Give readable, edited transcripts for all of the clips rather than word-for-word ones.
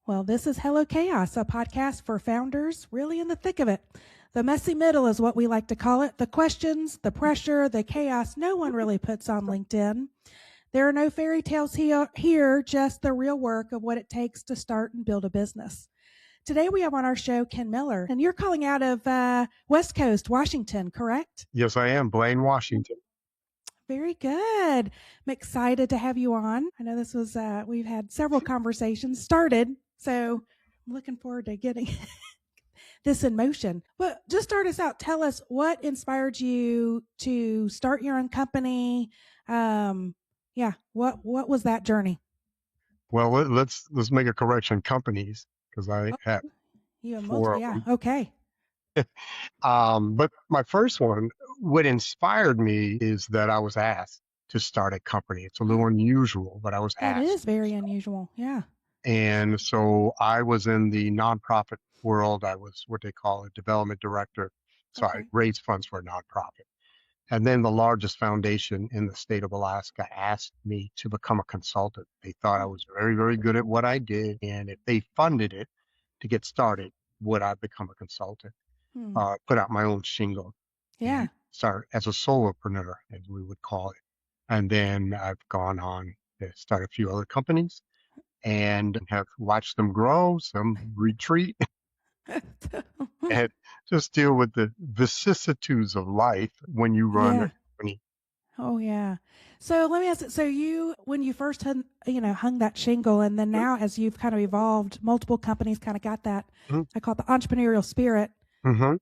Well, this is Hello Chaos, a podcast for founders really in the thick of it. The messy middle is what we like to call it. The questions, the pressure, the chaos no one really puts on LinkedIn. There are no fairy tales here, just the real work of what it takes to start and build a business. Today we have on our show Ken Miller, and you're calling out of West Coast, Washington, correct? Yes, I am. Blaine, Washington. Very good. I'm excited to have you on. I know this was, we've had several conversations started, so I'm looking forward to getting this in motion. But just start us out. Tell us what inspired you to start your own company. What was that journey? Well, let's make a correction. Companies, because I have You have four multiple, of them. Okay. But my first one, what inspired me is that I was asked to start a company. It's a little unusual, but I was asked. That is very unusual. Yeah. And so I was in the nonprofit world. I was what they call a development director. So I raised funds for a nonprofit. And then the largest foundation in the state of Alaska asked me to become a consultant. They thought I was very, very good at what I did. And if they funded it to get started, would I become a consultant? Put out my own shingle. Yeah. Start as a solopreneur, as we would call it. And then I've gone on to start a few other companies and have watched them grow, some retreat, and just deal with the vicissitudes of life when you run a company. Oh yeah. So let me ask you, so you, when you first hung that shingle, and then now as you've kind of evolved, multiple companies kind of got that, I call it the entrepreneurial spirit.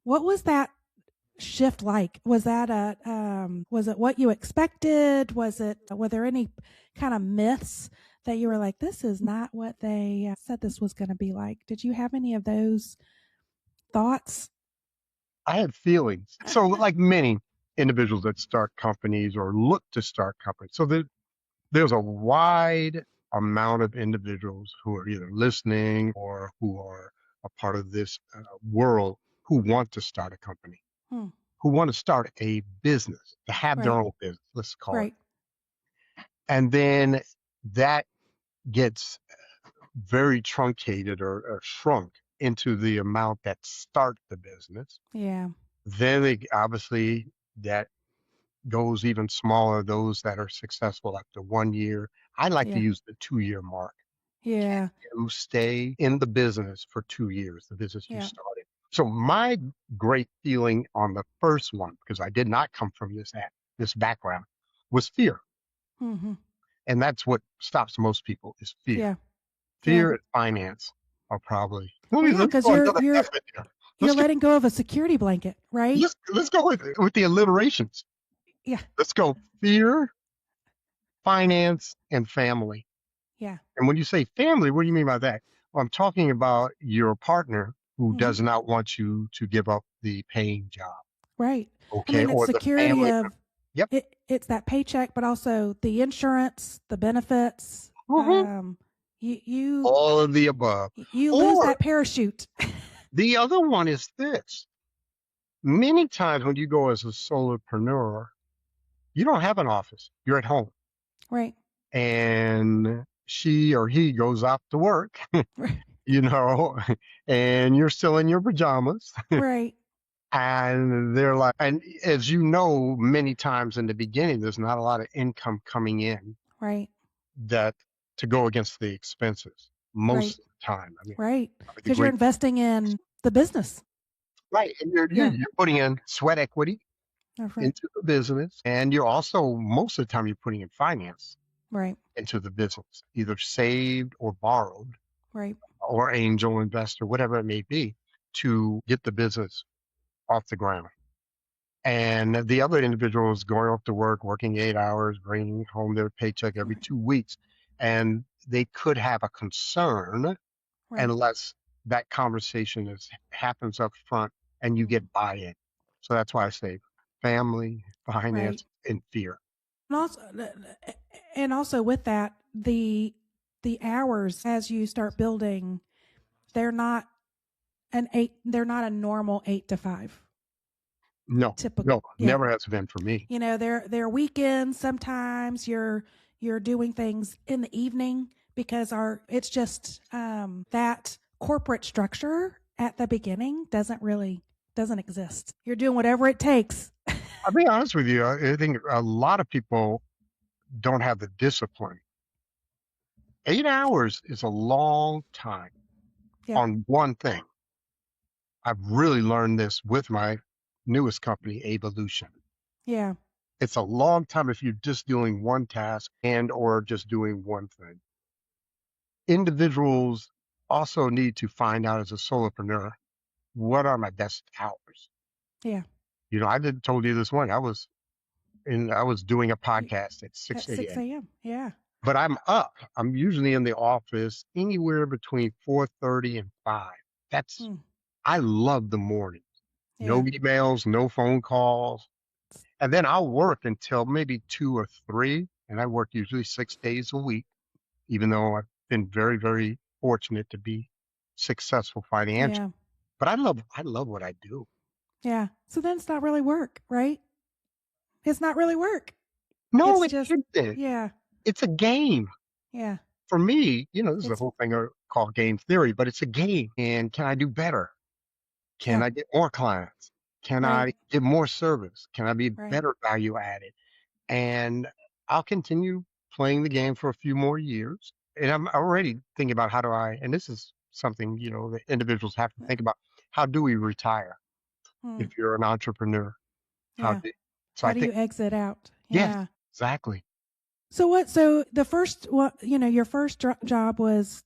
What was that shift like? Was that was it what you expected? Were there any kind of myths that you were like, this is not what they said this was going to be like? Did you have any of those thoughts? I had feelings. So like many individuals that start companies or look to start companies. So there's a wide amount of individuals who are either listening or who are a part of this world who want to start a company, who want to start a business, to have their own business, let's call it. And then that gets very truncated or shrunk into the amount that start the business. Yeah. Then obviously that goes even smaller, those that are successful after 1 year. I like to use the 2-year mark. Yeah. You stay in the business for 2 years, the business you started. So my great feeling on the first one, because I did not come from this background, was fear. And that's what stops most people is fear. Yeah. Fear and finance are probably. Because you're letting go of a security blanket, right? Let's go with the alliterations. Yeah. Let's go fear, finance, and family. Yeah. And when you say family, what do you mean by that? Well, I'm talking about your partner who does not want you to give up the paying job. Right. Okay. I mean, it's or security the family. of it's that paycheck, but also the insurance, the benefits. You all of the above. You lose that parachute. The other one is this. Many times when you go as a solopreneur, you don't have an office. You're at home. Right. And she or he goes off to work, and you're still in your pajamas. Right. And they're like, and as you know, many times in the beginning, there's not a lot of income coming in. Right. That to go against the expenses most of the time. I mean, because you're investing in the business. Right. And you're putting in sweat equity into the business. And you're also, most of the time, you're putting in finance into the business, either saved or borrowed, or angel investor, whatever it may be, to get the business off the ground. And the other individual is going off to work, working 8 hours, bringing home their paycheck every 2 weeks. And they could have a concern unless that conversation happens up front and you get buy-in. So that's why I say family, finance, and fear. And also with that, the hours as you start building, they're not a normal 8 to 5. No, typical. Never has been for me. There are weekends. Sometimes you're doing things in the evening because it's just that corporate structure at the beginning doesn't exist. You're doing whatever it takes. I'll be honest with you. I think a lot of people don't have the discipline. 8 hours is a long time on one thing. I've really learned this with my newest company, Evolution. Yeah. It's a long time if you're just doing one task and or just doing one thing. Individuals also need to find out as a solopreneur, what are my best hours? Yeah. I told you this morning, I was doing a podcast at 6 a.m. Yeah. But I'm usually in the office anywhere between 4:30 and 5. I love the mornings. No emails, no phone calls. And then I'll work until maybe 2 or 3. And I work usually 6 days a week, even though I've been very, very fortunate to be successful financially. But I love what I do. Yeah. So then it's not really work, right? It's not really work. No, it's just, isn't. Yeah. It's a game. Yeah. For me, this is the whole thing called game theory, but it's a game. And can I do better? Can I get more clients? Can I get more service? Can I be better value added? And I'll continue playing the game for a few more years. And I'm already thinking about and this is something, that individuals have to think about. How do we retire? If you're an entrepreneur, how do you exit out? Yes, exactly. So the first, your first job was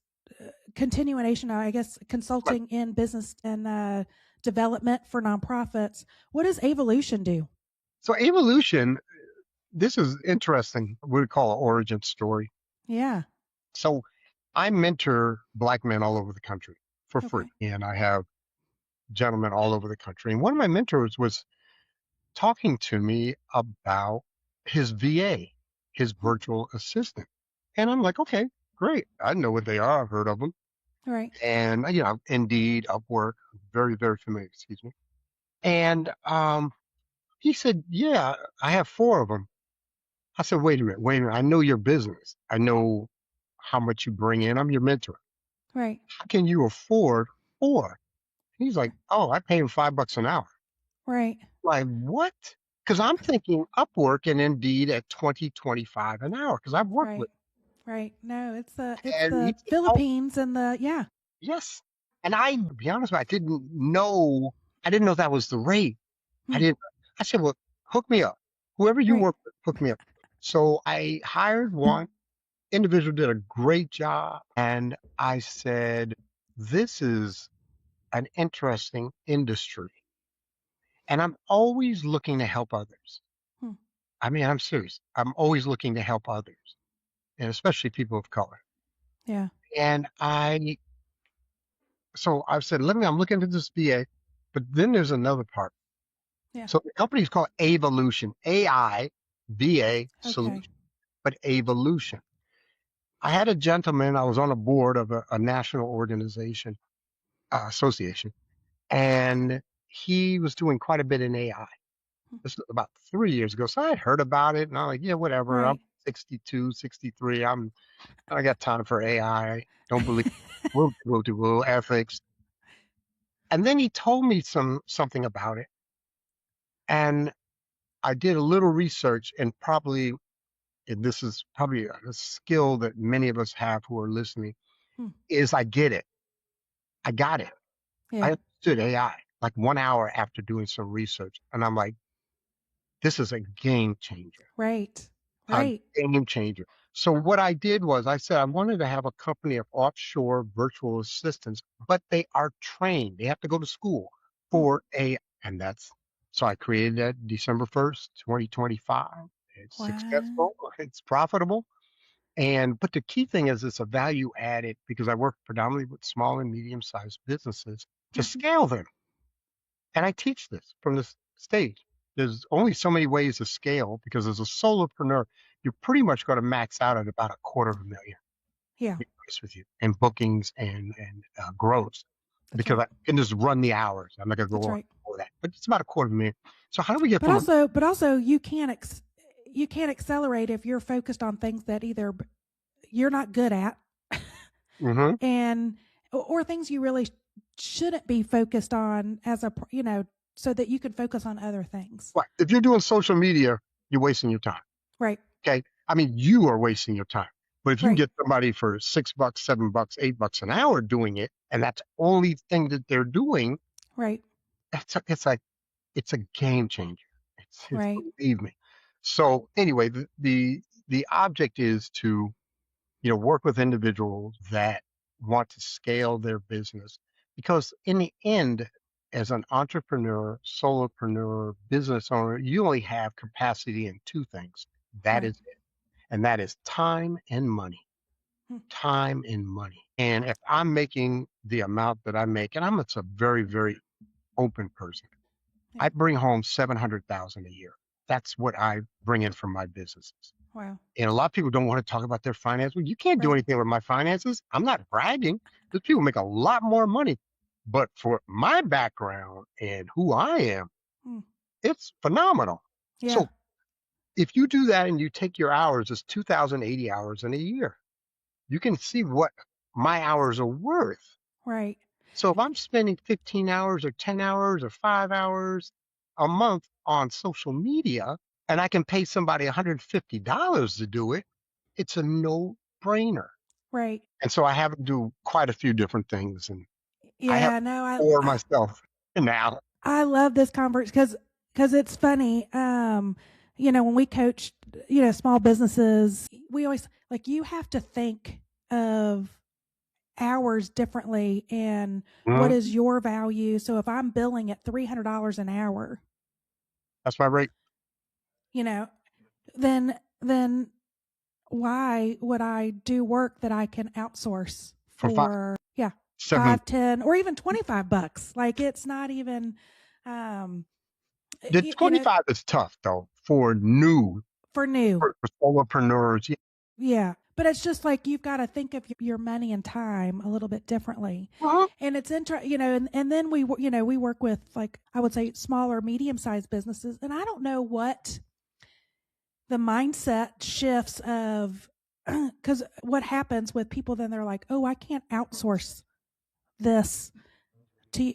continuation, I guess, consulting in business and development for nonprofits. What does Evolution do? So Evolution, this is interesting. We would call it origin story. Yeah. So I mentor Black men all over the country for free. And I have gentlemen all over the country. And one of my mentors was talking to me about his VA, his virtual assistant. And I'm like, okay, great. I know what they are. I've heard of them. Right. And, Indeed, Upwork, very, very familiar, excuse me. And he said, yeah, I have 4 of them. I said, wait a minute. I know your business. I know how much you bring in. I'm your mentor. Right. How can you afford 4? He's like, oh, I pay him $5 an hour. Right. Like, what? Because I'm thinking Upwork and Indeed at 20-25 an hour because I've worked with. Right. No, it's the Philippines and Yes. And to be honest with you, I didn't know that was the rate. I said, well, hook me up. Whoever you work with, hook me up. So I hired one individual, did a great job. And I said, this is an interesting industry. And I'm always looking to help others. I mean, I'm serious. I'm always looking to help others, and especially people of color. Yeah. And so I've said, I'm looking at this VA, but then there's another part. Yeah. So the company's called Evolution, AIVA Solution, but Evolution. I had a gentleman, I was on a board of a national organization, association, and he was doing quite a bit in AI. This was about 3 years ago. So I had heard about it and I'm like, yeah, whatever. I'm 62, 63. I got time for AI. Don't believe we'll ethics. And then he told me something about it. And I did a little research and this is probably a skill that many of us have who are listening, is I get it. I got it. Yeah. I understood AI like 1 hour after doing some research. And I'm like, this is a game changer. Right. A game changer. So what I did was I said I wanted to have a company of offshore virtual assistants, but they are trained. They have to go to school for so I created that December 1st, 2025. It's successful. It's profitable. But the key thing is it's a value added because I work predominantly with small and medium sized businesses to scale them. And I teach this from the stage. There's only so many ways to scale because as a solopreneur, you're pretty much going to max out at about $250,000. Yeah. To be honest with you, and bookings and growth. Because I can just run the hours. I'm not going to go on for that. But it's about $250,000. So how do we get but also you can't accelerate if you're focused on things that either you're not good at and or things you really shouldn't be focused on as a, so that you can focus on other things. Right. If you're doing social media, you're wasting your time. Right. Okay. I mean, you are wasting your time. But if you can get somebody for $6, $7, $8 an hour doing it, and that's the only thing that they're doing, right, it's a game changer. It's right, believe me. So anyway, the object is to work with individuals that want to scale their business, because in the end, as an entrepreneur, solopreneur, business owner, you only have capacity in two things. That is it. And that is time and money. Time and money. And if I'm making the amount that I make, and I'm a very, very open person, I bring home 700,000 a year. That's what I bring in from my businesses. Wow. And a lot of people don't want to talk about their finances. Well, you can't do anything with my finances. I'm not bragging. Those people make a lot more money. But for my background and who I am, it's phenomenal. Yeah. So if you do that and you take your hours, it's 2,080 hours in a year. You can see what my hours are worth. Right. So if I'm spending 15 hours or 10 hours or 5 hours a month on social media, and I can pay somebody $150 to do it, it's a no-brainer. Right. And so I have to do quite a few different things, and yeah, I have for myself now. I love this conversation because it's funny. When we coach, small businesses, we always you have to think of hours differently and what is your value. So if I'm billing at $300 an hour, that's my rate. Then why would I do work that I can outsource for $5, $10, or even $25? It's not even. The 25 is tough though for solopreneurs. Yeah. But it's just you've got to think of your money and time a little bit differently. And it's interesting, and then we work with I would say smaller, medium-sized businesses. And I don't know what the mindset shifts of, because what happens with people, then they're like, oh, I can't outsource this to,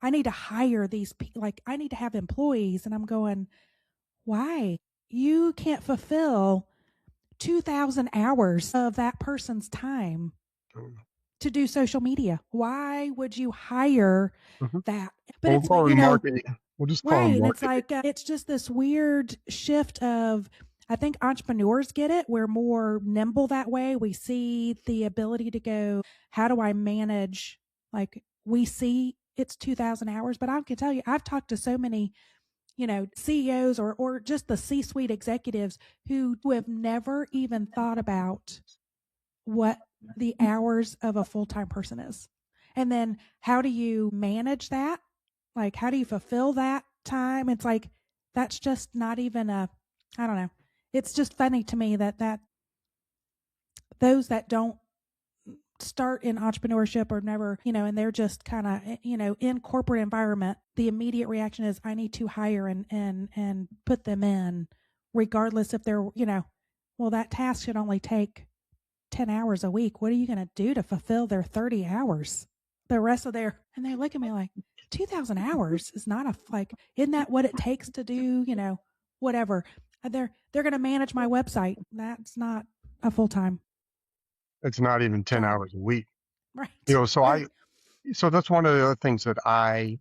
I need to hire these people. I need to have employees. And I'm going, why? You can't fulfill 2,000 hours of that person's time to do social media. Why would you hire that? But it's marketing. We'll just call it marketing. It's it's just this weird shift of, I think entrepreneurs get it. We're more nimble that way. We see the ability to go, how do I manage? We see it's 2,000 hours, but I can tell you, I've talked to so many CEOs or just the C-suite executives who have never even thought about what the hours of a full-time person is. And then how do you manage that? How do you fulfill that time? It's that's just not even I don't know. It's just funny to me that those that don't start in entrepreneurship or never, and they're just kind of, in corporate environment, the immediate reaction is, I need to hire and put them in, regardless if they're, well, that task should only take 10 hours a week. What are you going to do to fulfill their 30 hours? The rest of and they look at me like, 2,000 hours is not isn't that what it takes to do, whatever. They're going to manage my website. That's not a full-time. It's not even 10 hours a week. Right. So that's one of the other things that I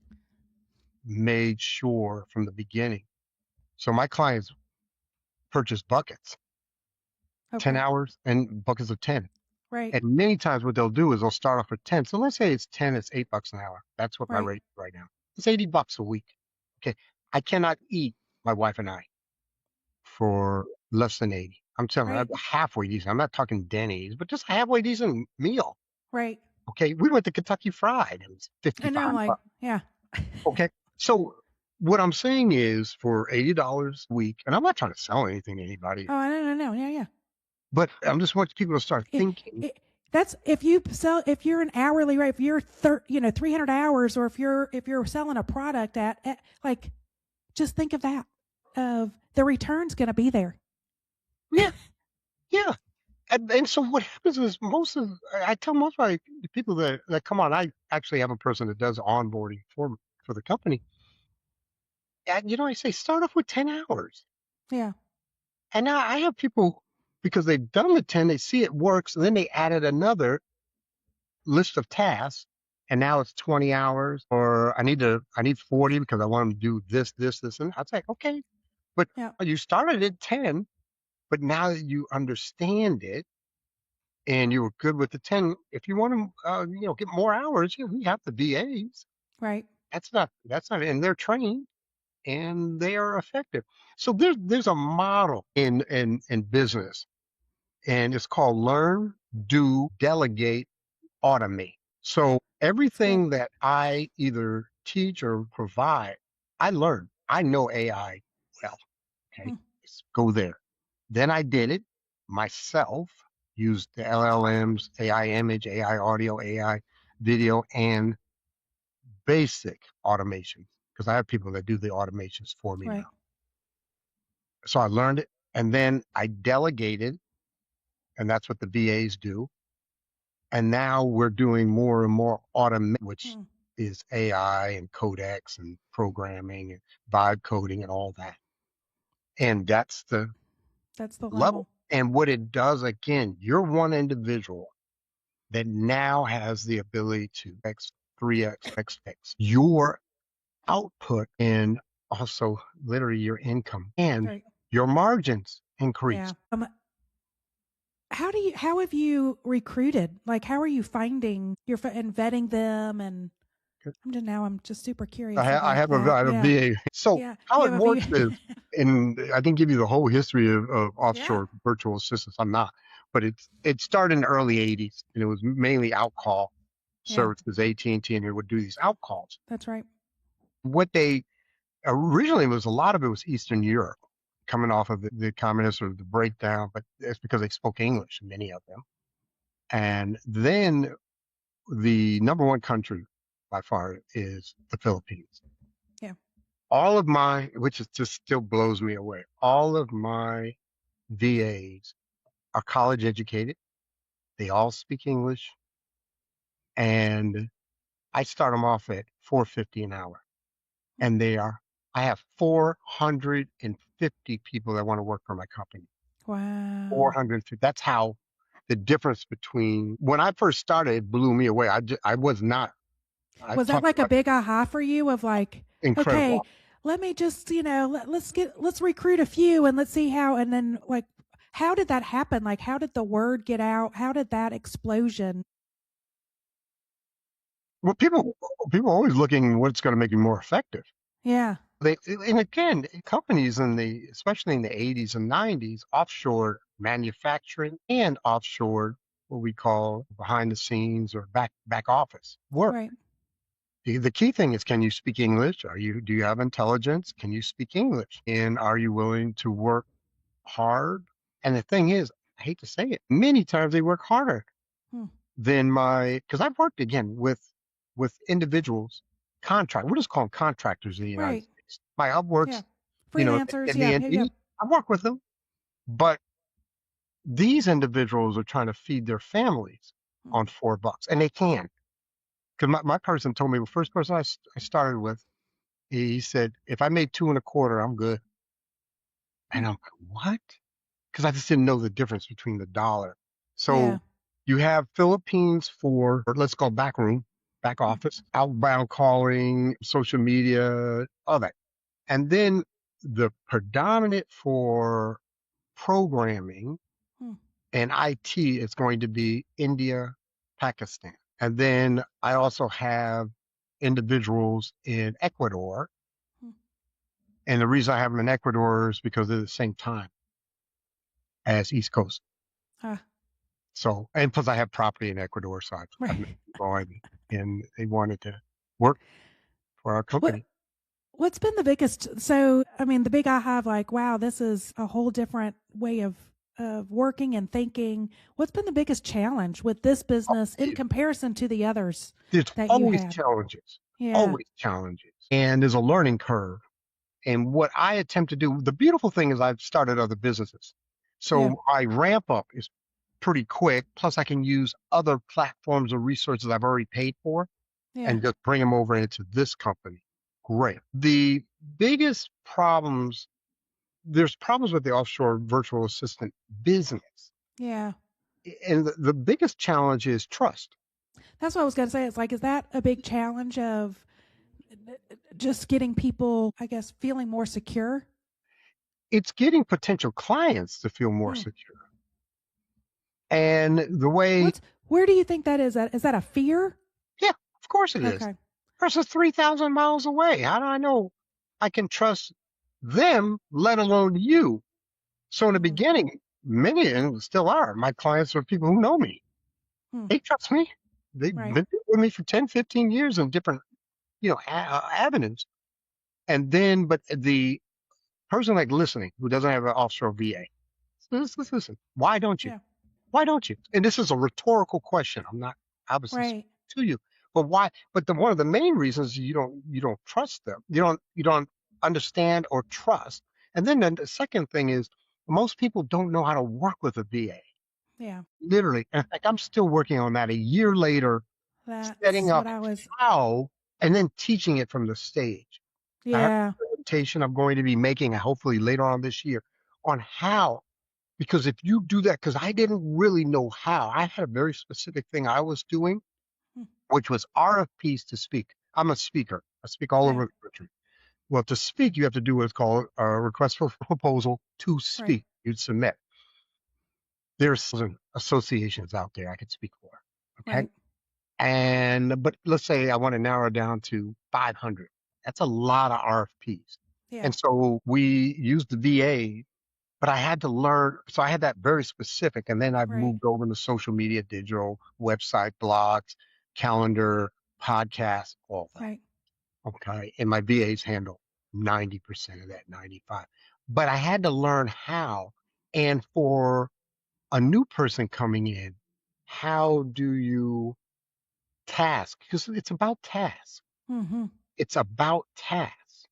made sure from the beginning. So my clients purchase buckets, 10 hours and buckets of 10. Right. And many times what they'll do is they'll start off with 10. So let's say it's 10, it's $8 an hour. That's what my rate is right now. It's $80 a week. Okay. I cannot eat, my wife and I, for less than 80. I'm telling you, I'm halfway decent. I'm not talking Denny's, but just a halfway decent meal. Right. Okay. We went to Kentucky Fried. It was $55. Yeah. Okay. So what I'm saying is, for $80 a week, and I'm not trying to sell anything to anybody. Oh, no. Yeah. But I'm just wanting people to start thinking. That's if you're an hourly rate, if you're 300 hours, or if you're selling a product at just think of that, of the return's going to be there. Yeah. And so what happens is I tell most of the people that come on, I actually have a person that does onboarding for the company. And, I say, start off with 10 hours. Yeah. And now I have people, because they've done the 10, they see it works, and then they added another list of tasks, and now it's 20 hours, or I need 40 because I want them to do this, this, this. And I'd say, okay, but Yeah. you started at 10, but now that you understand it and you were good with the 10, if you want to, get more hours, we have the BAs. Right. That's not, and they're trained and they are effective. So there's a model in business, and it's called learn, do, delegate, automate. So everything that I either teach or provide, I learned. I know AI well. Okay, let's go there. Then I did it myself, used the LLMs, AI image, AI audio, AI video, and basic automation, because I have people that do the automations for me Right. now. So I learned it, and then I delegated, and that's what the VAs do. And now we're doing more and more automation, which is AI and codecs and programming and vibe coding and all that. And that's the level. level. And what it does, again, you're one individual that now has the ability to X, 3X, XX your output, and also literally your income and Right. your margins increase. Yeah. How have you recruited? Like, how are you finding and vetting them? And I'm just super curious I have that. a VA. So Yeah. how You it have a works VA. is, and I can give you the whole history of Yeah. offshore virtual assistants. I'm not, but it started in the early '80s, and it was mainly outcall Yeah. services. AT&T and it would do these outcalls. That's right. What they originally was, a lot of it was Eastern Europe, coming off of the communists or the breakdown, but it's because they spoke English, many of them. And then the number one country by far is the Philippines. Yeah. All of which is just still blows me away, all of my VAs are college educated. They all speak English, and I start them off at $4.50 an hour. And I have 450 people that want to work for my company. Wow. 450. That's how the difference between when I first started, it blew me away. I was not. Was that like a big aha for you of like, incredible. Okay, let me just, let's recruit a few and let's see how, and then like, how did that happen? Like, how did the word get out? How did that explosion? Well, people always looking what's going to make you more effective. Yeah. And again, companies especially in the 80s and 90s, offshore manufacturing and offshore what we call behind the scenes or back office work. Right. The key thing is, can you speak English? Do you have intelligence? Can you speak English? And are you willing to work hard? And the thing is, I hate to say it, many times they work harder than because I've worked again with individuals, we'll just call them contractors in the United States. My upworks, freelancers, in the Indeed, I work with them, but these individuals are trying to feed their families on $4, and they can. Because my person told me, the first person I started with, he said, if I made 2.25, I'm good. And I'm like, what? Because I just didn't know the difference between the dollar. So you have Philippines for, let's go back office, outbound calling, social media, all that. And then the predominant for programming and IT is going to be India, Pakistan. And then I also have individuals in Ecuador. And the reason I have them in Ecuador is because they're the same time as East Coast. So, and plus I have property in Ecuador, so I've met people and they wanted to work for our company. What's been the biggest? So, I mean, the big aha of like, wow, this is a whole different way of working and thinking. What's been the biggest challenge with this business in comparison to the others? There's always challenges. Yeah. Always challenges. And there's a learning curve. And what I attempt to do, the beautiful thing is I've started other businesses. So my ramp up is pretty quick. Plus, I can use other platforms or resources I've already paid for and just bring them over into this company. Great. The biggest problems, there's problems with the offshore virtual assistant business. Yeah. And the biggest challenge is trust. That's what I was going to say. It's like, is that a big challenge of just getting people, I guess, feeling more secure? It's getting potential clients to feel more secure. And the way... Where do you think that is? Is that a fear? Yeah, of course it is. Okay. Person's 3,000 miles away. How do I know I can trust them, let alone you? So in the beginning, many, and still are, my clients are people who know me. They trust me. They've been with me for 10, 15 years in different, avenues. And then, but the person like listening who doesn't have an offshore VA, listen, why don't you? Yeah. Why don't you? And this is a rhetorical question. I'm not obviously to you, but why? But one of the main reasons you don't trust them. You don't understand or trust. And then the second thing is most people don't know how to work with a VA. Yeah. Literally. In fact, I'm still working on that a year later, setting up how and then teaching it from the stage. Yeah. I have a presentation I'm going to be making hopefully later on this year on how. Because if you do that, because I didn't really know how, I had a very specific thing I was doing, which was RFPs to speak. I'm a speaker. I speak all over the country. Well, to speak, you have to do what's called a request for proposal to speak. You'd submit. There's associations out there I could speak for. Okay. But let's say I want to narrow down to 500. That's a lot of RFPs. Yeah. And so we used the VA. But I had to learn, so I had that very specific, and then I've moved over to social media, digital, website, blogs, calendar, podcasts, all that. Right. Okay, and my VAs handle 90% of that, 95. But I had to learn how, and for a new person coming in, how do you task? Because it's about tasks. Mm-hmm. It's about tasks.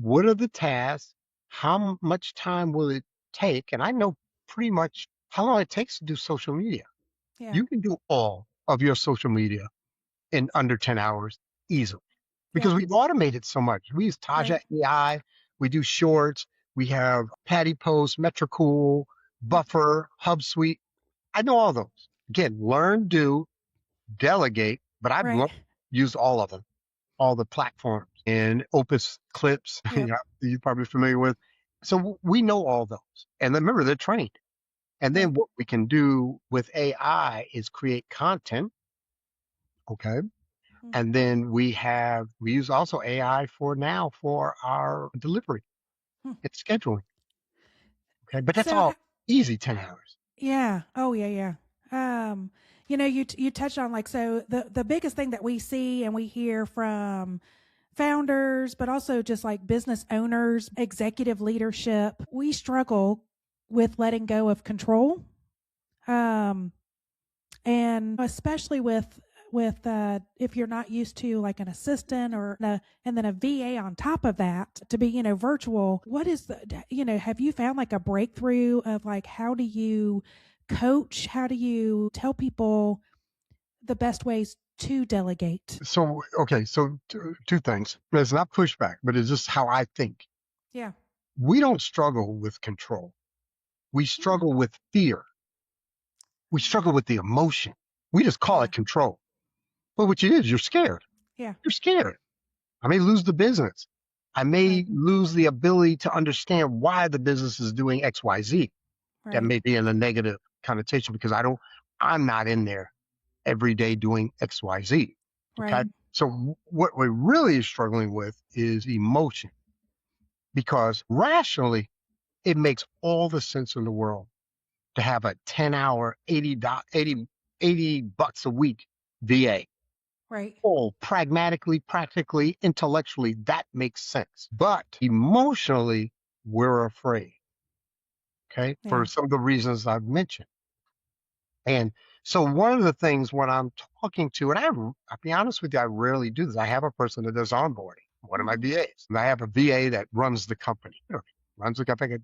What are the tasks? How much time will it take? And I know pretty much how long it takes to do social media. Yeah. You can do all of your social media in under 10 hours easily because we've automated so much. We use Taja AI. We do shorts. We have Patty Post, Metricool, Buffer, HubSuite. I know all those. Again, learn, do, delegate, but I've used all of them, all the platforms. And Opus Clips, you're probably familiar with. So we know all those. And remember, they're trained. And then what we can do with AI is create content. Okay. And then we use also AI for our delivery and scheduling. Okay. But that's all easy, 10 hours. Yeah. Oh, yeah. You touched on the biggest thing that we see and we hear from founders, but also just like business owners, executive leadership, we struggle with letting go of control. And especially with if you're not used to like an assistant and then a VA on top of that to be, virtual, what is have you found like a breakthrough of like, how do you coach? How do you tell people the best ways to delegate? So two things. It's not pushback, but it's just how I think. Yeah. We don't struggle with control. We struggle with fear. We struggle with the emotion. We just call it control. But what it is, you're scared. Yeah. You're scared. I may lose the business. I may lose the ability to understand why the business is doing X, Y, Z. That may be in a negative connotation because I'm not in there every day doing X, Y, Z. Okay. Right. So what we're really struggling with is emotion, because rationally, it makes all the sense in the world to have a 10-hour, $80 a week VA. Right. Oh, pragmatically, practically, intellectually, that makes sense. But emotionally, we're afraid. Okay. Yeah. For some of the reasons I've mentioned. And so one of the things when I'm talking to, and I'll be honest with you, I rarely do this. I have a person that does onboarding, one of my VAs. And I have a VA that runs the company. Runs the company.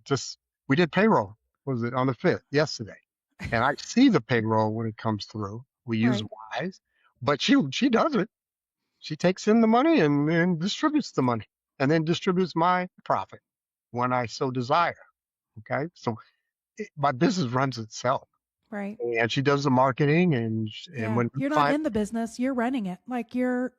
We did payroll. Was it on the 5th? Yesterday. and I see the payroll when it comes through. We use Wise, but she does it. She takes in the money and distributes the money, and then distributes my profit when I so desire. Okay, so my business runs itself. Right. And she does the marketing, and when you're not in the business, you're running it. Like you're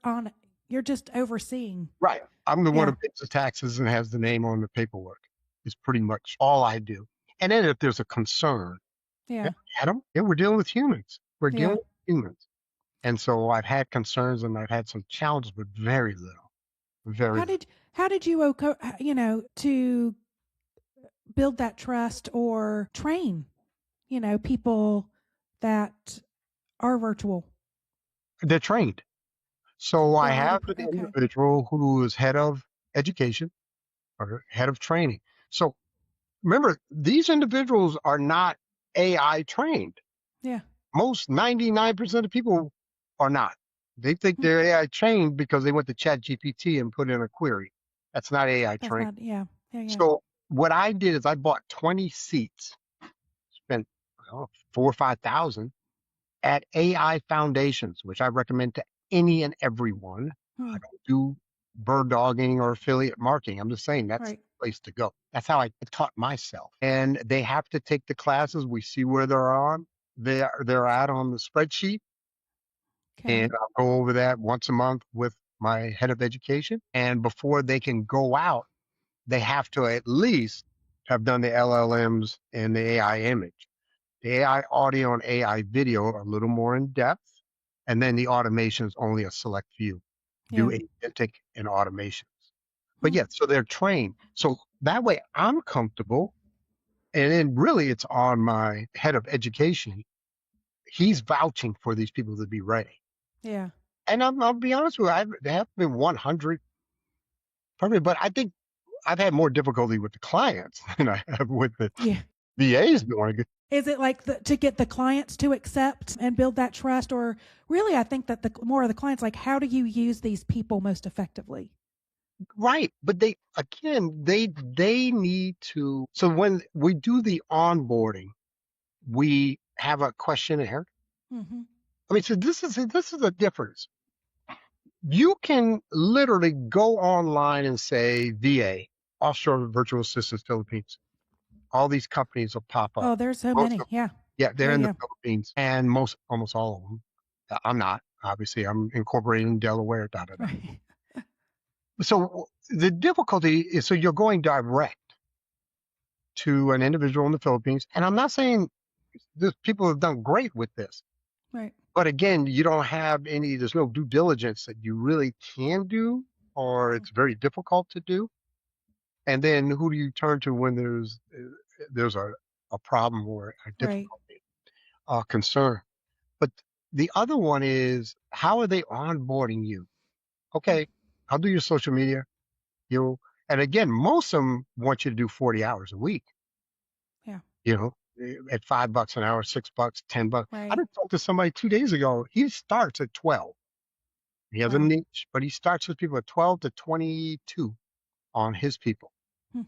just overseeing. Right. I'm the one who pays the taxes and has the name on the paperwork. Is pretty much all I do. And then if there's a concern, Adam, we're dealing with humans. We're dealing with humans. And so I've had concerns and I've had some challenges, but very little. How did you to build that trust or train, people that are virtual? They're trained. So I have an individual who is head of education or head of training. So remember, these individuals are not AI trained. Yeah. Most 99% of people are not. They think they're AI trained because they went to ChatGPT and put in a query. That's not AI trained. Yeah. So what I did is I bought 20 seats, spent 4,000 or 5,000 at AI Foundations, which I recommend to any and everyone. I don't do bird dogging or affiliate marketing. I'm just saying that's the place to go. That's how I taught myself. And they have to take the classes. We see where they're at on the spreadsheet. Okay. And I'll go over that once a month with my head of education. And before they can go out, they have to at least have done the LLMs and the AI image. The AI audio and AI video are a little more in depth. And then the automation is only a select few. Do agentic and automations. But so they're trained. So that way I'm comfortable. And then really it's on my head of education. He's vouching for these people to be ready. Yeah. And I'll be honest with you, there have been 100, probably, but I think I've had more difficulty with the clients than I have with the VAs doing it. Is it like to get the clients to accept and build that trust? Or really, I think that the more of the clients, like, how do you use these people most effectively? Right. But they need to. So when we do the onboarding, we have a questionnaire. Mm-hmm. I mean, so this is a difference. You can literally go online and say VA, Offshore Virtual Assistants Philippines. All these companies will pop up. Oh, there's so many. Yeah, they're in the Philippines, and almost all of them. I'm not, obviously. I'm incorporated in Delaware. Right. So the difficulty is, so you're going direct to an individual in the Philippines, and I'm not saying there's people have done great with this. Right. But again, you don't have there's no due diligence that you really can do, or it's very difficult to do. And then who do you turn to when there's a problem or a difficulty, concern? But the other one is, how are they onboarding you? Okay, I'll do your social media. And again, most of them want you to do 40 hours a week. Yeah. At $5 an hour, $6, $10. Right. I just talked to somebody 2 days ago. He starts at 12. He has a niche, but he starts with people at 12 to 22 on his people.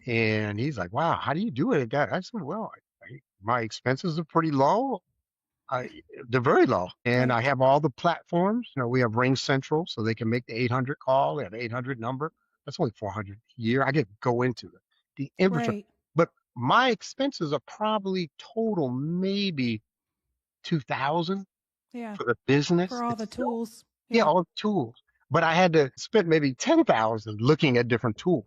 And he's like, wow, how do you do it? I said, well, my expenses are pretty low. They're very low. And I have all the platforms. We have Ring Central, so they can make the 800 call. They have 800 number. That's only 400 a year. I get to go into the infrastructure. Right. But my expenses are probably total maybe 2,000 for the business. For all the tools. Yeah, all the tools. But I had to spend maybe 10,000 looking at different tools.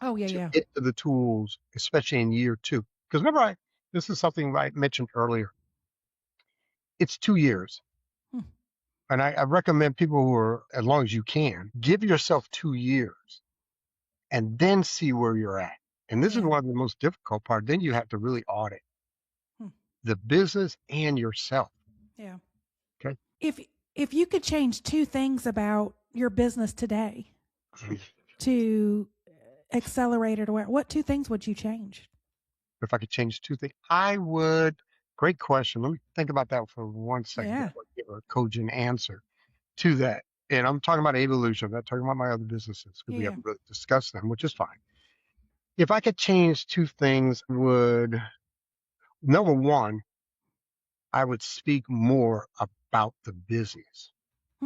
Oh, yeah, to get to the tools, especially in year 2. Because remember, this is something I mentioned earlier. It's 2 years. And I recommend people who are, as long as you can, give yourself 2 years and then see where you're at. And this is one of the most difficult parts. Then you have to really audit the business and yourself. Yeah. Okay. If you could change 2 things about your business today to accelerate it, what 2 things would you change? If I could change 2 things, I would. Great question. Let me think about that for 1 second. Yeah. Before I give a cogent answer to that. And I'm talking about evolution. I'm not talking about my other businesses because we haven't really discussed them, which is fine. If I could change 2 things, number one, I would speak more about the business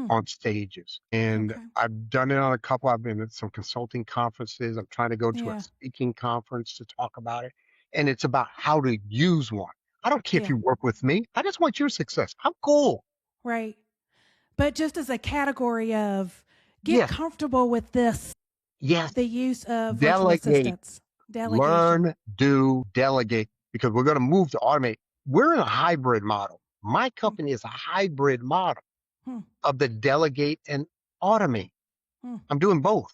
on stages. And I've done it on a couple. I've been at some consulting conferences. I'm trying to go to a speaking conference to talk about it. And it's about how to use one. I don't care if you work with me. I just want your success. I'm cool. Right. But just as a category of get comfortable with this. Yes. The use of virtual assistants. Delegation. Learn, do, delegate, because we're going to move to automate. We're in a hybrid model. My company is a hybrid model of the delegate and automate. I'm doing both.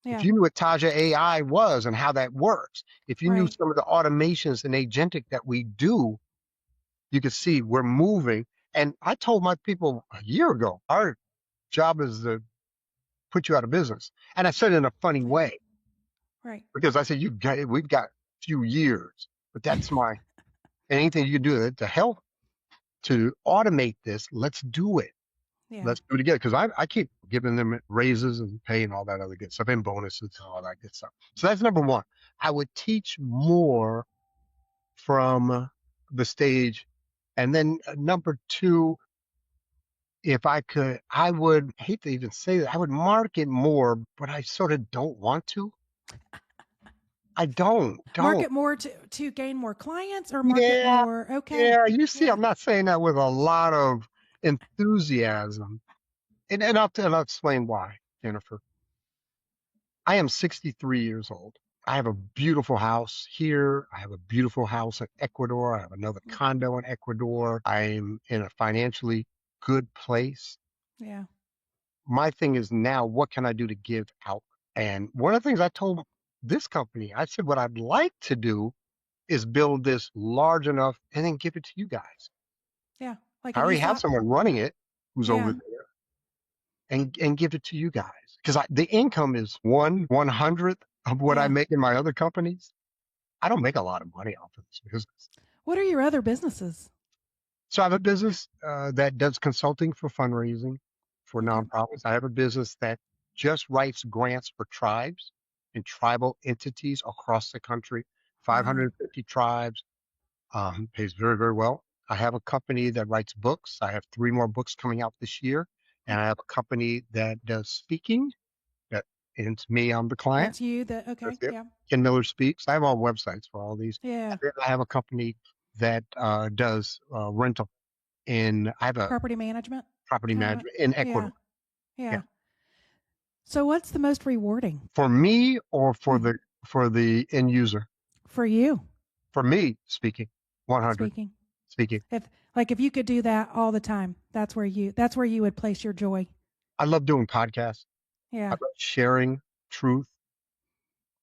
If you knew what Taja AI was and how that works, if you knew some of the automations and agentic that we do, you could see we're moving. And I told my people a year ago, our job is to put you out of business. And I said it in a funny way. Right. Because I said, we've got a few years, but that's anything you can do to help to automate this, let's do it. Yeah. Let's do it together. Because I keep giving them raises and pay and all that other good stuff and bonuses and all that good stuff. So that's number one. I would teach more from the stage. And then number two, if I could, I would hate to even say that, I would market more, but I sort of don't want to. I don't market more to gain more clients or market more. Okay. Yeah. You see, I'm not saying that with a lot of enthusiasm. And I'll explain why, Jennifer. I am 63 years old. I have a beautiful house here. I have a beautiful house in Ecuador. I have another condo in Ecuador. I'm in a financially good place. Yeah. My thing is now, what can I do to give out? And one of the things I told this company, I said, what I'd like to do is build this large enough and then give it to you guys. Yeah. Like I already have someone running it who's over there and give it to you guys. Because the income is 1/100th of what I make in my other companies. I don't make a lot of money off of this business. What are your other businesses? So I have a business that does consulting for fundraising for nonprofits. I have a business that just writes grants for tribes and tribal entities across the country, 550 tribes, pays very, very well. I have a company that writes books. I have 3 more books coming out this year. And I have a company that does speaking. It's me, I'm the client. That's you. Yeah. Ken Miller Speaks. I have all websites for all these. Yeah. I have a company that does rental I have a property management in Ecuador. Yeah. So what's the most rewarding for me or for the end user? For you. For me, speaking. 100. Speaking. If you could do that all the time, that's where you would place your joy. I love doing podcasts. Yeah. I love sharing truth.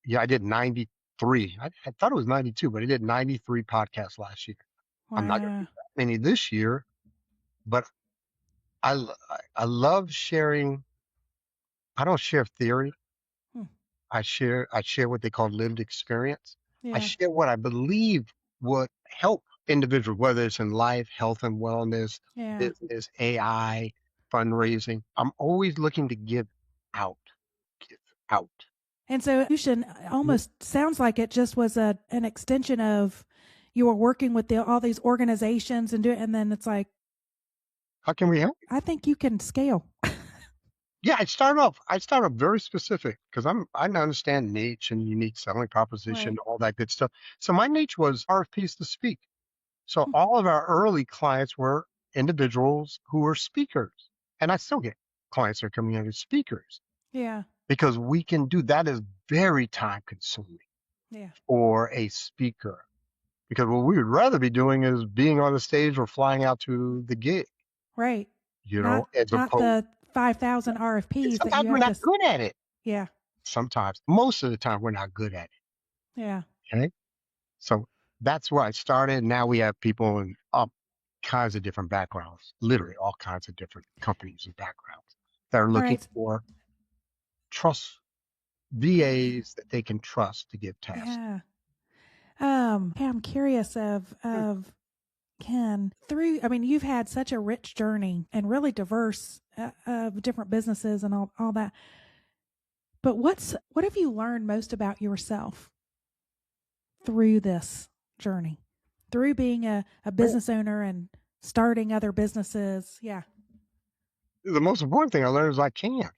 Yeah, I did 93. I thought it was 92, but I did 93 podcasts last year. Wow. I'm not going to do that many this year, but I love sharing. I don't share theory. I share what they call lived experience. Yeah. I share what I believe would help individuals, whether it's in life, health and wellness, business, AI, fundraising. I'm always looking to give out. And so Evolution almost sounds like it just was an extension of you were working with all these organizations and then it's like, how can we help? I think you can scale. Yeah, I start off very specific because I understand niche and unique selling proposition, all that good stuff. So my niche was RFPs to speak. So all of our early clients were individuals who were speakers. And I still get clients that are coming in as speakers. Yeah. Because we can do that is very time consuming for a speaker. Because what we would rather be doing is being on the stage or flying out to the gig. Right. Not the 5,000 RFPs. Sometimes we're not good at it. Yeah. Sometimes. Most of the time we're not good at it. Yeah. Okay. So that's where I started. Now we have people in all kinds of different backgrounds, literally all kinds of different companies and backgrounds that are looking for trust VAs that they can trust to give tasks. Yeah. I'm curious of Ken, you've had such a rich journey and really diverse of different businesses and all that. But what have you learned most about yourself through this journey, through being a business owner and starting other businesses. Yeah. The most important thing I learned is I can.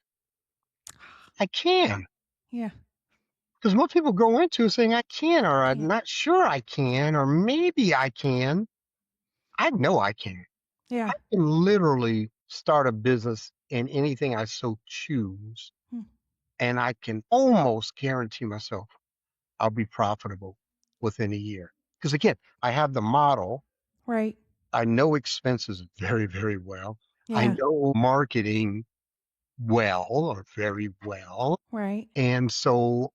I can. Yeah. Because most people go into saying I can, or I'm not sure I can, or maybe I can. I know I can. Yeah. I can literally start a business in anything I so choose. And I can almost guarantee myself I'll be profitable within a year. Because again, I have the model. Right. I know expenses very, very well. Yeah. I know marketing well or very well. Right. And so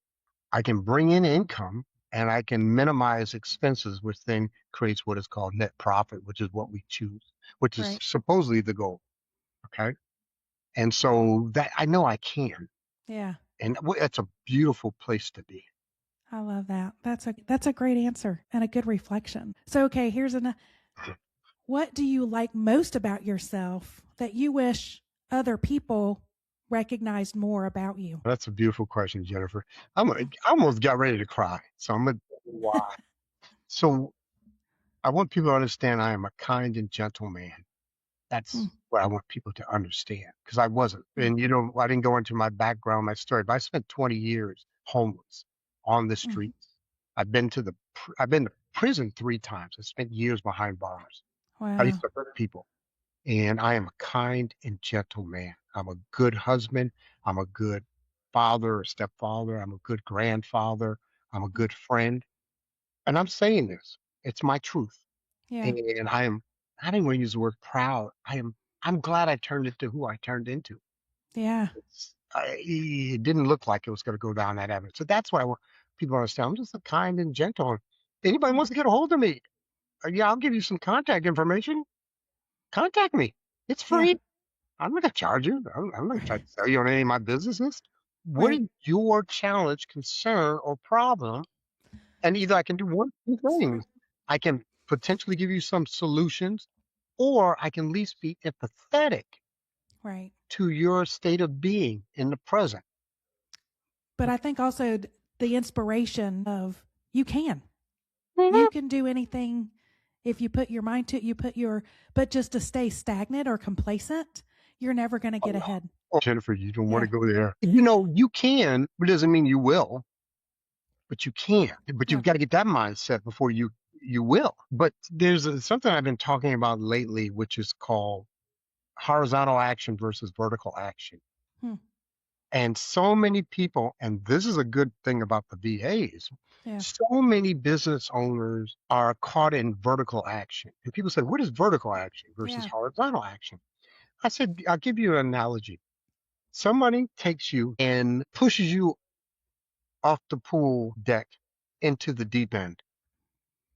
I can bring in income and I can minimize expenses, which then creates what is called net profit, which is what we choose, which is supposedly the goal. Okay. And so that I know I can. Yeah. And that's a beautiful place to be. I love that. That's a great answer and a good reflection. So, okay, here's what do you like most about yourself that you wish other people recognized more about you? That's a beautiful question, Jennifer. I almost got ready to cry. So I'm going to tell you why. So I want people to understand I am a kind and gentle man. That's what I want people to understand because I wasn't. And, I didn't go into my background, my story, but I spent 20 years homeless on the streets. I've been to prison 3 times. I spent years behind bars. Wow. I used to hurt people. And I am a kind and gentle man. I'm a good husband. I'm a good father or stepfather. I'm a good grandfather. I'm a good friend. And I'm saying this. It's my truth. Yeah. And I don't want to use the word proud. I'm glad I turned into who I turned into. Yeah. It didn't look like it was going to go down that avenue. So that's why I want people to understand. I'm just a kind and gentle. Anybody wants to get a hold of me? Yeah, I'll give you some contact information. Contact me. It's free. I'm not going to charge you. I'm not going to try to sell you on any of my businesses. What is your challenge, concern, or problem? And either I can do one of two things. I can potentially give you some solutions, or I can at least be empathetic to your state of being in the present. But I think also the inspiration of you can. You can do anything if you put your mind to it, but just to stay stagnant or complacent, you're never going to get ahead. Oh, Jennifer, you don't want to go there. You can, but it doesn't mean you will. But you can. But you've got to get that mindset before you will. But there's something I've been talking about lately, which is called horizontal action versus vertical action. And so many people, and this is a good thing about the VAs, so many business owners are caught in vertical action. And people say, what is vertical action versus horizontal action? I said, I'll give you an analogy. Somebody takes you and pushes you off the pool deck into the deep end,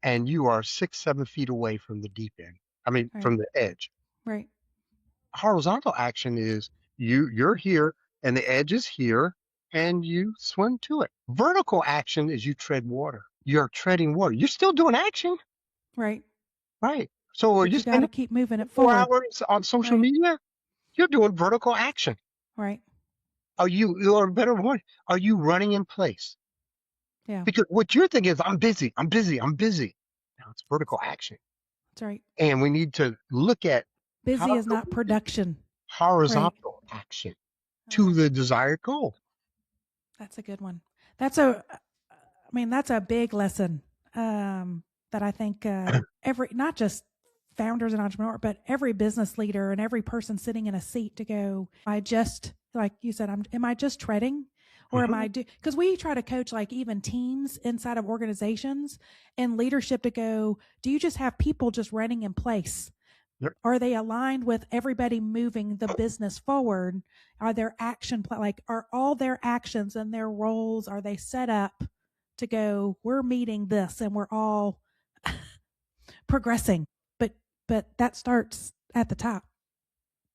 and you are 6, 7 feet away from the deep end. I mean, from the edge. Right. Horizontal action is you're here and the edge is here and you swim to it. Vertical action is you tread water. You're treading water. You're still doing action. Right. Right. So you got to keep moving it forward. 4 hours on social media, you're doing vertical action. Right. Or better one, are you running in place? Yeah. Because what you're thinking is, I'm busy. Now it's vertical action. That's right. And we need to look at busy is not production. Horizontal action to the desired goal. That's a good one. That's a big lesson that I think not just founders and entrepreneurs, but every business leader and every person sitting in a seat to go, like you said, am I just treading? Or am I because we try to coach like even teams inside of organizations and leadership to go, do you just have people just running in place? Yep. Are they aligned with everybody moving the business forward? Are there are all their actions and their roles, are they set up to go, we're meeting this and we're all progressing? But that starts at the top.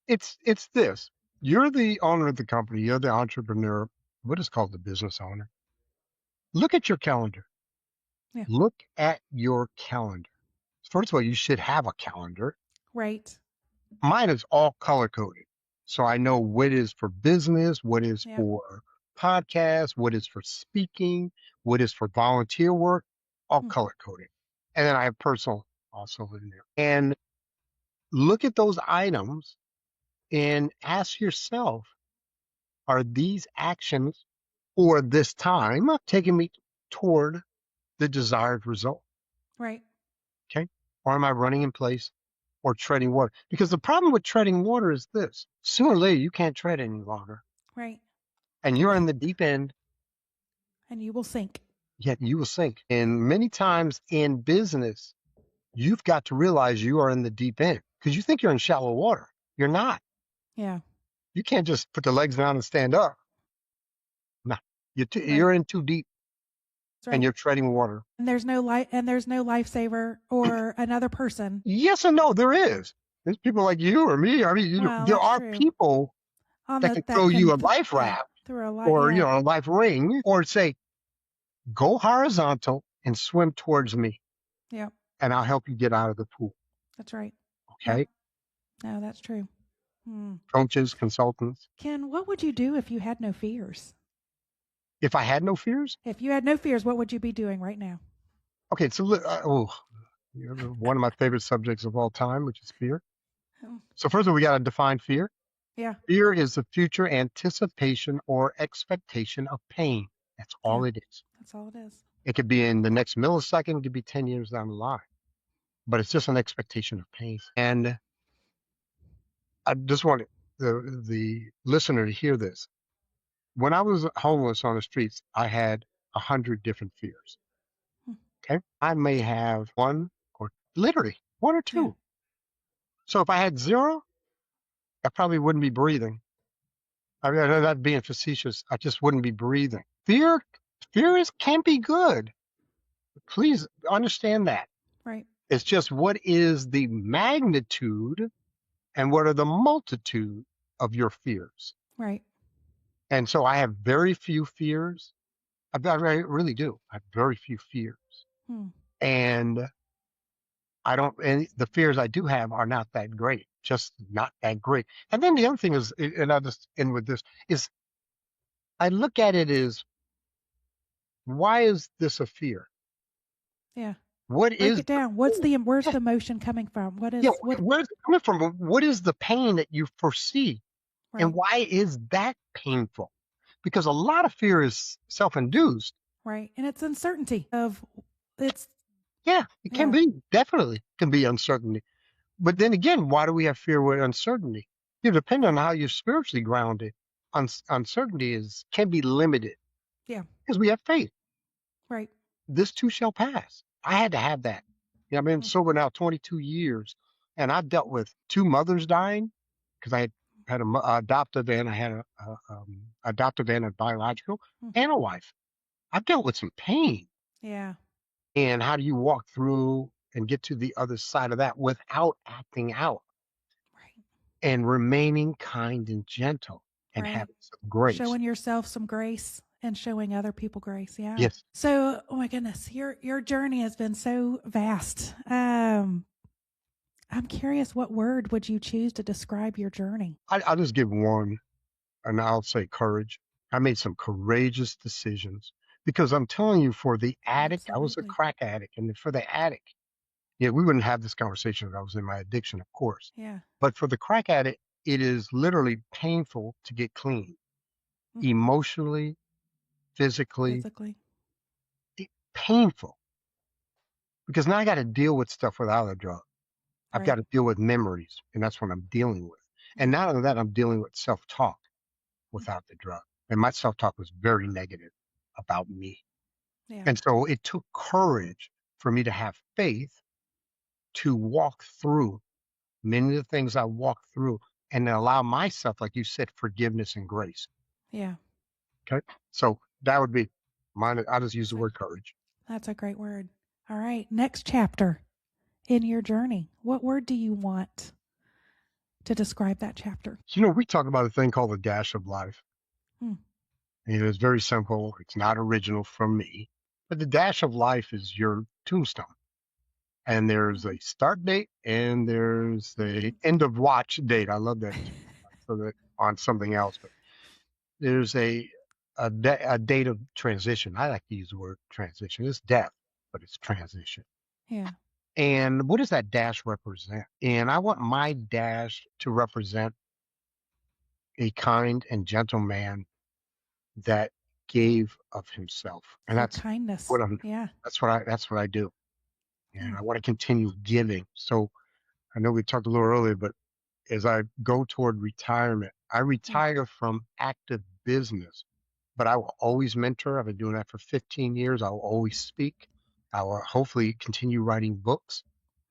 It's this. You're the owner of the company. You're the entrepreneur. What is called the business owner. Look at your calendar. Yeah. Look at your calendar. First of all, you should have a calendar. Right. Mine is all color coded. So I know what is for business, what is for podcasts, what is for speaking, what is for volunteer work, all color coded. And then I have personal also in there. And look at those items and ask yourself, are these actions or this time taking me toward the desired result? Right. Okay. Or am I running in place or treading water? Because the problem with treading water is this: sooner or later, you can't tread any longer. Right. And you're in the deep end, and you will sink. yet you will sink. And many times in business, you've got to realize you are in the deep end because you think you're in shallow water. You're not. Yeah. You can't just put the legs down and stand up. No, you're in too deep. That's And right. you're treading water. And there's no lifesaver or another person. Yes and no, there is. There's people like you or me. I mean, Well, there that's are true. people that can throw you a life raft through a or a life ring, or say, go horizontal and swim towards me, Yeah. and I'll help you get out of the pool. That's right. Okay. Yep. No, that's true. Coaches, consultants. Ken, what would you do if you had no fears? If I had no fears? If you had no fears, what would you be doing right now? Okay, so one of my favorite subjects of all time, which is fear. So first of all, we got to define fear. Yeah. Fear is the future anticipation or expectation of pain. That's all it is. That's all it is. It could be in the next millisecond, it could be 10 years down the line, but it's just an expectation of pain. And I just want the listener to hear this. When I was homeless on the streets, I had 100 different fears. Okay. I may have one or literally one or two. Yeah. So if I had zero, I probably wouldn't be breathing. I mean, I'm not being facetious. I just wouldn't be breathing. Fear can be good. Please understand that. Right. It's just what is the magnitude and what are the multitude of your fears. Right. And so I have very few fears. I really do. I have very few fears. And and the fears I do have are not that great, just not that great. And then the other thing is, and I'll just end with this, is I look at it as, why is this a fear? Yeah. Break it down. Where's the emotion coming from? Where's it coming from? What is the pain that you foresee? Right. And why is that painful? Because a lot of fear is self-induced. Right. And it's uncertainty of it can be, definitely can be uncertainty. But then again, why do we have fear with uncertainty? Depending on how you're spiritually grounded, uncertainty can be limited. Yeah. Because we have faith. Right. This too shall pass. I had to have that. I've been sober now 22 years, and I've dealt with two mothers dying because I had an adoptive and I had a adoptive and a biological and a wife. I've dealt with some pain. Yeah. And how do you walk through and get to the other side of that without acting out? Right. And remaining kind and gentle and having some grace. Showing yourself some grace and showing other people grace. Yeah. Yes. So, oh my goodness, your journey has been so vast. I'm curious, what word would you choose to describe your journey? I'll just give one, and I'll say courage. I made some courageous decisions because I'm telling you, for the addict, I was a crack addict, and for the addict, we wouldn't have this conversation if I was in my addiction, of course. Yeah. But for the crack addict, it is literally painful to get clean, emotionally, physically. Painful. Because now I got to deal with stuff without a drug. I've got to deal with memories, and that's what I'm dealing with. And not only that, I'm dealing with self-talk without the drug. And my self-talk was very negative about me. Yeah. And so it took courage for me to have faith to walk through many of the things I walked through and then allow myself, like you said, forgiveness and grace. Yeah. Okay. So that would be mine. I just use the word courage. That's a great word. All right. Next chapter in your journey. What word do you want to describe that chapter? We talk about a thing called the dash of life. And it's very simple. It's not original from me. But the dash of life is your tombstone. And there's a start date and there's the end of watch date. I love that. So that on something else, but there's a date of transition. I like to use the word transition. It's death, but it's transition. Yeah. And what does that dash represent? And I want my dash to represent a kind and gentle man that gave of himself. And So that's kindness. what Yeah. that's what I do. And I want to continue giving. So I know we talked a little earlier, but as I go toward retirement, I retire from active business, but I will always mentor. I've been doing that for 15 years. I will always speak. I will hopefully continue writing books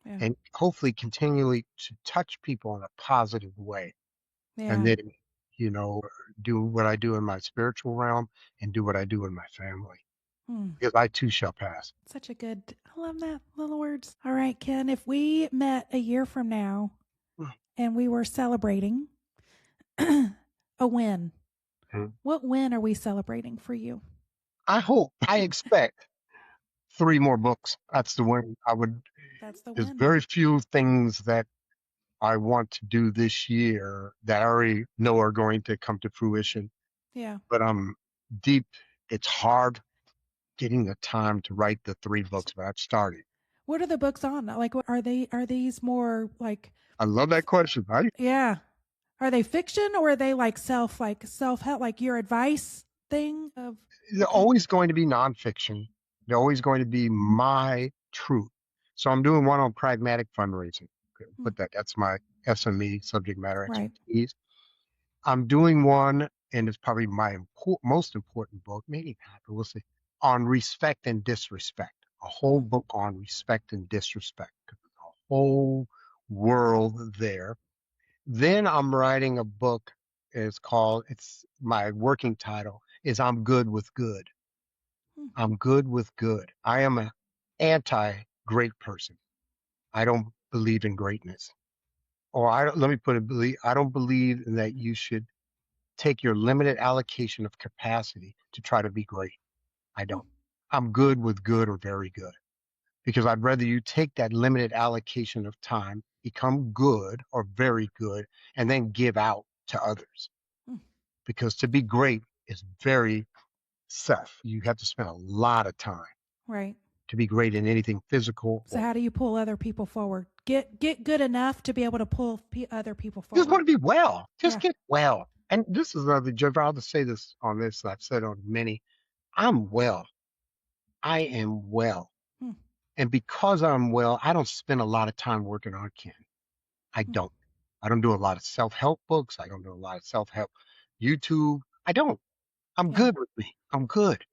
and hopefully continually to touch people in a positive way. And then, you know, do what I do in my spiritual realm and do what I do in my family. Because I too shall pass. Such a good, I love that little words. All right, Ken, if we met a year from now and we were celebrating a win, what win are we celebrating for you? I expect 3 more books. That's the win. That's the There's win. very few things that I want to do this year that I already know are going to come to fruition. Yeah. But I'm deep. It's hard getting the time to write the 3 books, but I've started. What are the books on? Like, what are they? Are these more like? I love that question. Yeah. Are they fiction or are they like self help, like your advice thing of? They're always going to be nonfiction. They're always going to be my truth. So I'm doing one on pragmatic fundraising. Put that's my SME, subject matter expertise. I'm doing one, and it's probably my most important book, maybe not, but we'll see, on respect and disrespect. A whole book on respect and disrespect. A whole world there. Then I'm writing a book. It's my working title is I'm Good with Good. I'm good with good. I am an anti-great person. I don't believe in greatness. Let me put it, I don't believe that you should take your limited allocation of capacity to try to be great. I don't. I'm good with good or very good because I'd rather you take that limited allocation of time, become good or very good, and then give out to others. Because to be great is very self. You have to spend a lot of time to be great in anything physical. So how do you pull other people forward? Get good enough to be able to pull other people forward. Just want to be well. Just get well. And this is another, Jeff, I'll just say this on this. I've said on many. I'm well. I am well. And because I'm well, I don't spend a lot of time working on Ken. I don't. I don't do a lot of self-help books. I don't do a lot of self-help YouTube. I don't. I'm good with me. I'm good.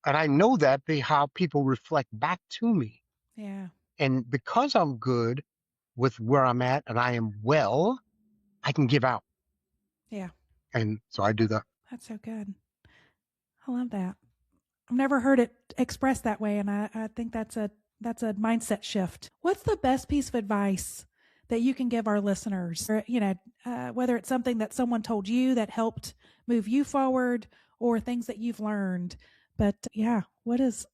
And I know that how people reflect back to me. Yeah. And because I'm good with where I'm at and I am well, I can give out. Yeah. And so I do that. That's so good. I love that. I've never heard it expressed that way. And I think that's a mindset shift. What's the best piece of advice that you can give our listeners? Or, whether it's something that someone told you that helped move you forward or things that you've learned. But yeah, what is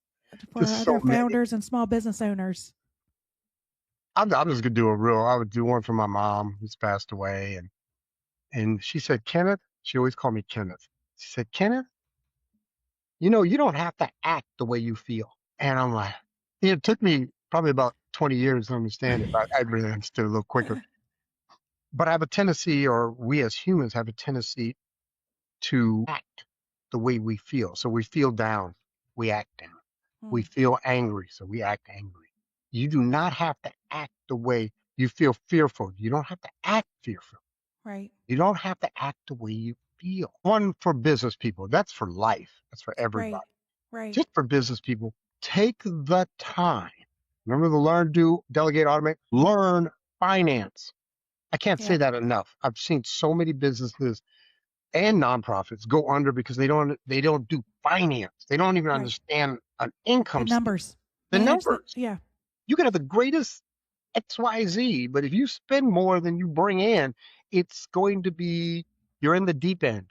for other founders and small business owners? I'm just going to do I would do one for my mom who's passed away. And she said, Kenneth, she always called me Kenneth. She said, Kenneth, you don't have to act the way you feel. And I'm like, it took me probably about 20 years to understand it. But I really understood a little quicker. But I have a tendency, or we as humans have a tendency to act the way we feel. So we feel down, we act down. We feel angry, so we act angry. You do not have to act the way you feel fearful. You don't have to act fearful. Right. You don't have to act the way you feel. One for business people. That's for life. That's for everybody. Right. Just for business people, take the time. Remember the learn, do, delegate, automate. Learn finance. I can't say that enough. I've seen so many businesses and nonprofits go under because they don't do finance. They don't even understand an income numbers. The numbers. You can have the greatest XYZ, but if you spend more than you bring in, it's going to be you're in the deep end.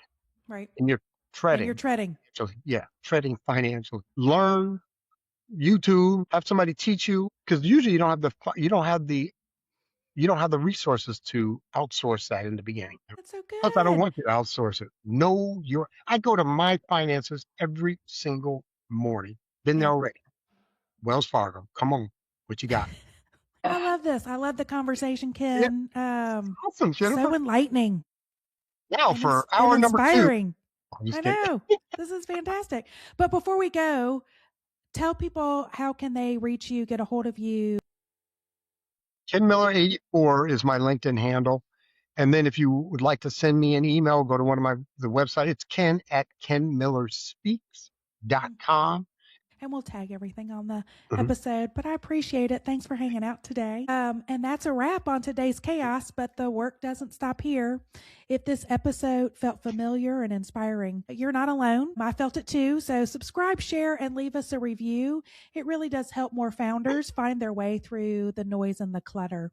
Right. And you're treading. So, treading financially. Learn YouTube, have somebody teach you, because usually you don't have the resources to outsource that in the beginning. That's so good. Plus, I don't want you to outsource it. I go to my finances every single morning. Been there already. Wells Fargo, come on, what you got? love this. I love the conversation, Ken. Awesome, Jennifer. So enlightening. Now for hour number 2. Inspiring. I know. This is fantastic. But before we go, tell people how can they reach you, get a hold of you. Ken Miller 84 is my LinkedIn handle. And then if you would like to send me an email, go to the website. It's ken@kenmillerspeaks.com. And we'll tag everything on the episode, but I appreciate it. Thanks for hanging out today. And that's a wrap on today's chaos, but the work doesn't stop here. If this episode felt familiar and inspiring, you're not alone. I felt it too. So subscribe, share, and leave us a review. It really does help more founders find their way through the noise and the clutter.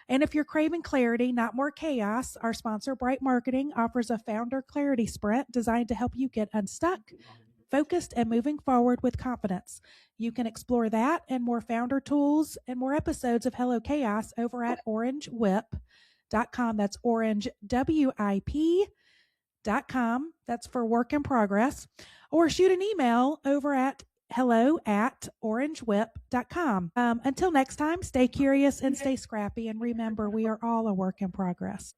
And if you're craving clarity, not more chaos, our sponsor, Bright Marketing, offers a founder clarity sprint designed to help you get unstuck, focused, and moving forward with confidence. You can explore that and more founder tools and more episodes of Hello Chaos over at orangewhip.com. That's orangewip.com. That's for work in progress. Or shoot an email over at hello@orangewhip.com. Until next time, stay curious and stay scrappy. And remember, we are all a work in progress.